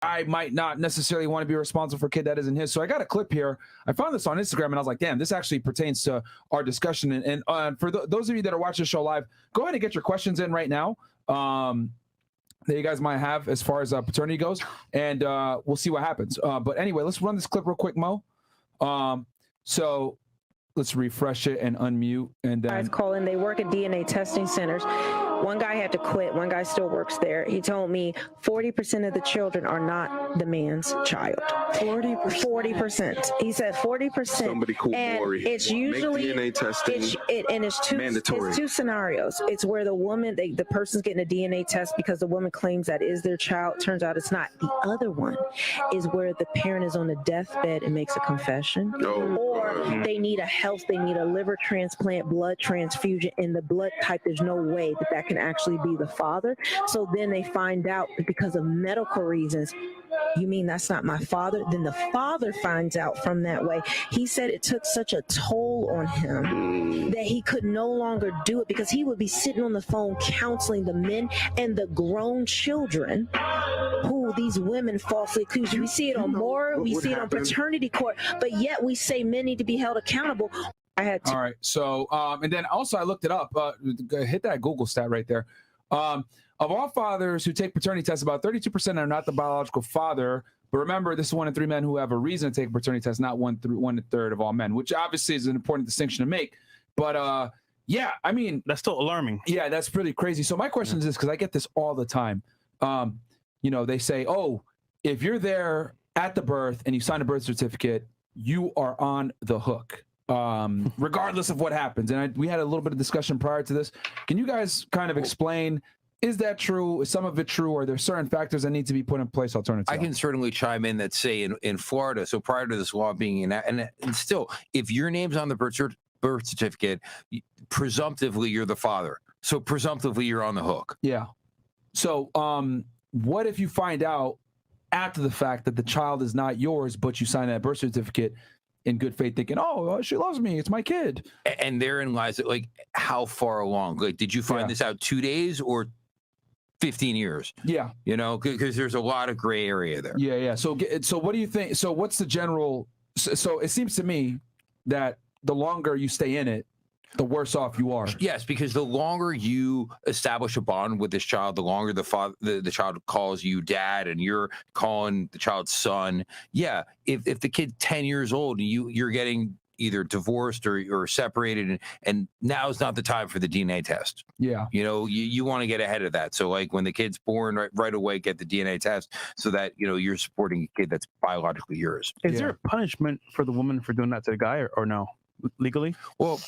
I might not necessarily want to be responsible for a kid that isn't his. So I got a clip here. I found this on Instagram, and I was like, damn, this actually pertains to our discussion. And for those of you that are watching the show live, go ahead and get your questions in right now that you guys might have as far as paternity goes, and we'll see what happens. But anyway, let's run this clip real quick, Mo. So let's refresh it and unmute. And then guys call in. They work at DNA testing centers. One guy had to quit. One guy still works there. He told me 40% of the children are not the man's child. 40%. He said 40%. Somebody call and Maury. It's usually make DNA testing mandatory. It's two scenarios. It's where the woman, the person's getting a DNA test because the woman claims that is their child. Turns out it's not. The other one is where the parent is on the deathbed and makes a confession, or they need a liver transplant, blood transfusion, and the blood type, there's no way that can actually be the father. So then they find out because of medical reasons, you mean that's not my father? Then the father finds out from that way. He said it took such a toll on him that he could no longer do it because he would be sitting on the phone counseling the men and the grown children who these women falsely accuse. We see it on Maury, we see it on paternity court, but yet we say men need to be held accountable. All right. So, and then also I looked it up. Hit that Google stat right there. Of all fathers who take paternity tests, about 32% are not the biological father. But remember, this is 1 in 3 men who have a reason to take a paternity test, not 1/3 of all men, which obviously is an important distinction to make. But yeah, I mean, that's still alarming. Yeah, that's pretty crazy. So my question is this, because I get this all the time. You know, they say, oh, if you're there at the birth and you sign a birth certificate, you are on the hook. Regardless of what happens. And we had a little bit of discussion prior to this. Can you guys kind of explain, is that true? Is some of it true? Or are there certain factors that need to be put in place alternatively? I can certainly chime in that say in Florida, so prior to this law being enacted, and still, if your name's on the birth certificate, presumptively you're the father. So presumptively you're on the hook. Yeah. So what if you find out after the fact that the child is not yours, but you sign that birth certificate in good faith, thinking, oh, she loves me, it's my kid? And therein lies, like, how far along? Like, did you find this out 2 days or 15 years? Yeah. You know, because there's a lot of gray area there. Yeah, yeah. So what do you think? So what's the general? So it seems to me that the longer you stay in it, the worse off you are. Yes, because the longer you establish a bond with this child, the longer the child calls you dad and you're calling the child son. Yeah, if the kid's 10 years old and you're getting either divorced or separated, and now is not the time for the DNA test. Yeah. You know, you want to get ahead of that. So like when the kid's born, right away, get the DNA test so that, you know, you're supporting a kid that's biologically yours. Is there a punishment for the woman for doing that to the guy or no, legally? Well,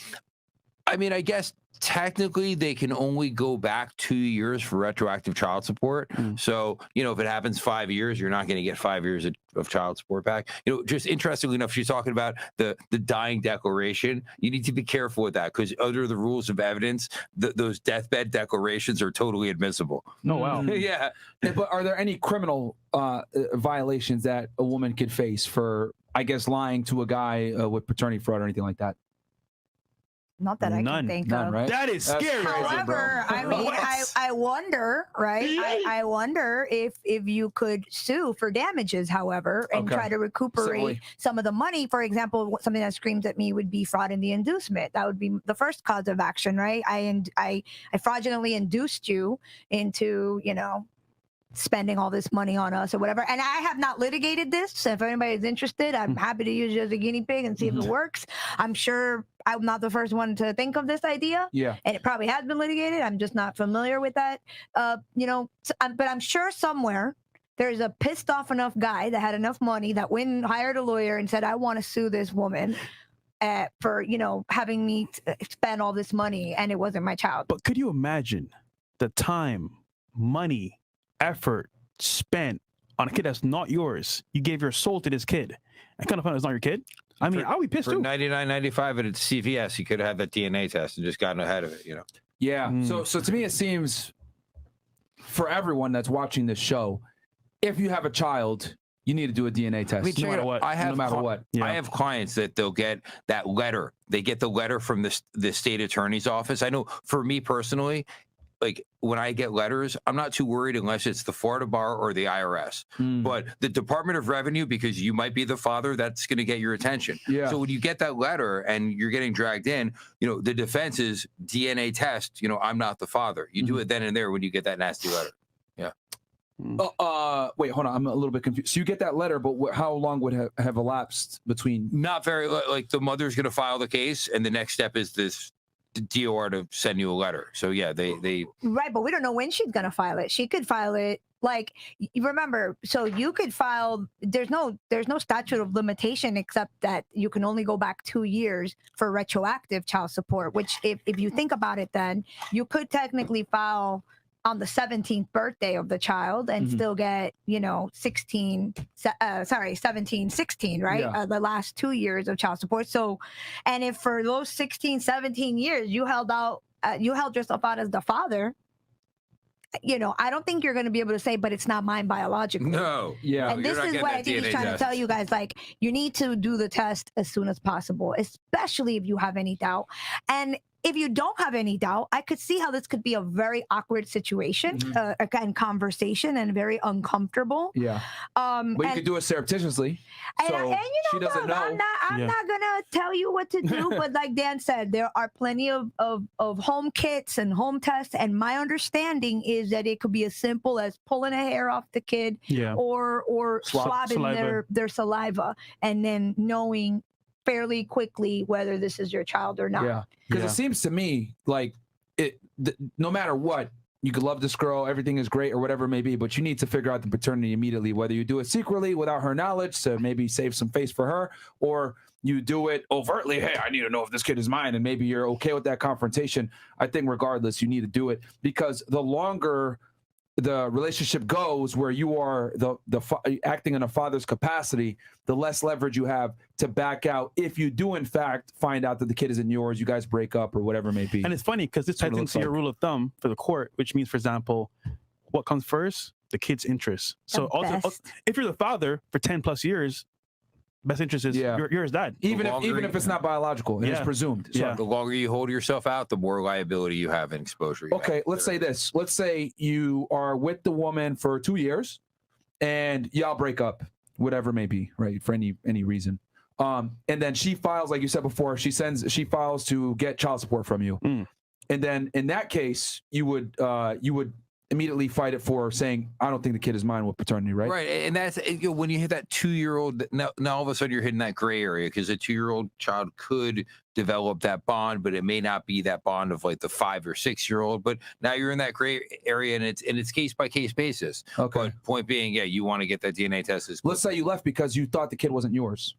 I mean, I guess technically they can only go back 2 years for retroactive child support. So, you know, if it happens 5 years, you're not going to get 5 years of child support back. You know, just interestingly enough, she's talking about the dying declaration. You need to be careful with that because under the rules of evidence, those deathbed declarations are totally admissible. Oh, wow. Yeah. But are there any criminal violations that a woman could face for, I guess, lying to a guy with paternity fraud or anything like that? Not that I can think of. Right? That is scary. However, I mean, I wonder, right? I wonder if you could sue for damages, however, and try to recuperate some of the money. For example, something that screams at me would be fraud in the inducement. That would be the first cause of action, right? I fraudulently induced you into, you know, spending all this money on us or whatever. And I have not litigated this. So if anybody is interested, I'm happy to use it as a guinea pig and see if it works. I'm sure I'm not the first one to think of this idea. Yeah. And it probably has been litigated. I'm just not familiar with that. You know, but I'm sure somewhere there's a pissed off enough guy that had enough money that went and hired a lawyer and said, I want to sue this woman for, you know, having me spend all this money and it wasn't my child. But could you imagine the time, money, effort spent on a kid that's not yours? You gave your soul to this kid and kind of find out it's not your kid. I mean, I'll be pissed for too. $99.95 at CVS, you could have that DNA test and just gotten ahead of it, you know. Yeah. So to me, it seems for everyone that's watching this show, if you have a child, you need to do a DNA test. No matter what. No matter what. Yeah. I have clients that they'll get that letter. They get the letter from the state attorney's office. I know for me personally, like when I get letters, I'm not too worried unless it's the Florida Bar or the IRS. But the Department of Revenue, because you might be the father, that's going to get your attention. Yeah. So when you get that letter and you're getting dragged in, you know, the defense is DNA test. You know, I'm not the father. You do it then and there when you get that nasty letter. Yeah. Wait, hold on. I'm a little bit confused. So you get that letter, but how long would have elapsed between? Not very. Like the mother's going to file the case, and the next step is this DOR to send you a letter. So yeah, they right, but we don't know when she's gonna file it. She could file it like, you remember, so you could file, there's no statute of limitation except that you can only go back 2 years for retroactive child support, which if you think about it, then you could technically file on the 17th birthday of the child and still get, you know, 17, 16, right? Yeah. The last 2 years of child support. So, and if for those 16, 17 years you held yourself out as the father, you know, I don't think you're going to be able to say, but it's not mine biologically. no. Yeah. And this is what I think he's trying to tell you guys. Like, you need to do the test as soon as possible, especially if you have any doubt. And if you don't have any doubt, I could see how this could be a very awkward situation and conversation and very uncomfortable. Yeah. But you could do it surreptitiously. And, So and you know, she doesn't know. I'm not gonna tell you what to do, but like Dan said, there are plenty of home kits and home tests, and my understanding is that it could be as simple as pulling a hair off the kid, or swabbing their saliva, and then knowing fairly quickly whether this is your child or not. Yeah. Because it seems to me like no matter what, you could love this girl, everything is great or whatever it may be, but you need to figure out the paternity immediately, whether you do it secretly without her knowledge to maybe save some face for her, or you do it overtly. Hey, I need to know if this kid is mine. And maybe you're okay with that confrontation. I think regardless, you need to do it, because the longer the relationship goes where you are acting in a father's capacity, the less leverage you have to back out if you do in fact find out that the kid isn't yours, you guys break up or whatever it may be. And it's funny because this ties into your rule of thumb for the court, which means, for example, what comes first? The kid's interest. So also, if you're the father for 10 plus years, best interest is yours, dad. Even if it's not biological, it's presumed. So the longer you hold yourself out, the more liability you have and exposure. Okay, let's say this. Let's say you are with the woman for 2 years and y'all break up, whatever it may be, right? For any reason. And then she files, like you said before, she files to get child support from you. And then in that case, you would immediately fight it for saying, I don't think the kid is mine with paternity, right? Right. And that's, you know, when you hit that 2-year-old, now all of a sudden you're hitting that gray area, because a 2-year-old child could develop that bond, but it may not be that bond of like the 5 or 6-year-old. But now you're in that gray area, and it's case by case basis. Okay. But point being, you want to get that DNA test. Let's say you left because you thought the kid wasn't yours.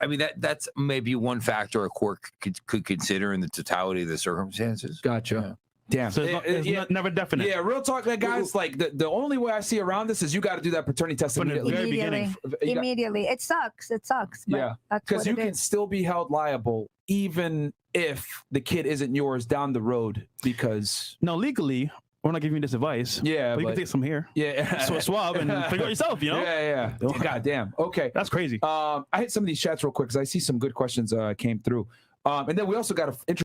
I mean, that's maybe one factor a court could consider in the totality of the circumstances. Gotcha. Yeah. Damn. So it's never definite. Yeah, real talk, guys. Like the only way I see around this is you got to do that paternity test From the immediately. very beginning. Immediately. It sucks. But Yeah, because you can still be held liable even if the kid isn't yours down the road. Because now legally, we're not giving you this advice. Yeah, but you can take some here. Yeah, so swab and figure out yourself. You know. Yeah. God damn. Okay, that's crazy. I hit some of these chats real quick because I see some good questions came through. And then we also got an interesting